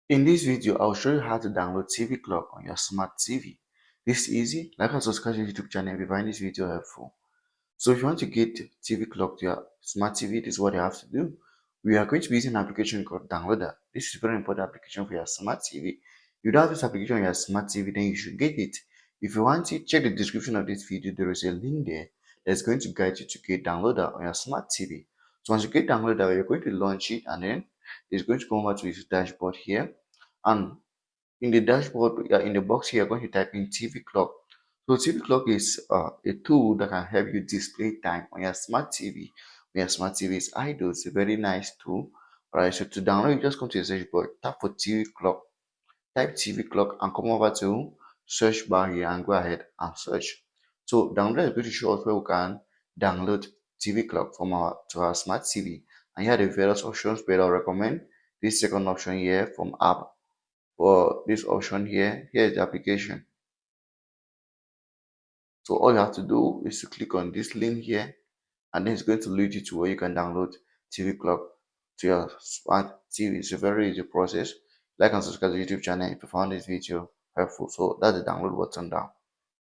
In this video, I'll show you how to download TVClock on your smart TV. This is easy. Like and subscribe to the YouTube channel if you find this video helpful. So if you want to get TVClock to your smart TV, this is what you have to do. We are going to be using an application called Downloader. This is a very important application for your smart TV. If you don't have this application on your smart TV, then you should get it. If you want it, check the description of this video. There is a link there that's going to guide you to get Downloader on your smart TV. So once you get Downloader, you're going to launch it, and then it's going to come over to this dashboard here. And in the dashboard, in the box here, you're going to type in TV clock. So TV clock is a tool that can help you display time on your smart TV. When your smart TV is idle, it's a very nice tool. Alright, so to download, you just come to the search bar, tap for TV clock, type TV clock, and come over to search bar here and go ahead and search. So download is going to show us where we can download TV clock from our to our smart TV. And here are the various options, but I'll recommend this second option here from app. For this option here is the application. So all you have to do is to click on this link here, and then it's going to lead you to where you can download TV clock to your smart TV. It's a very easy process. Like and subscribe to the YouTube channel if you found this video helpful. So that's the download button down.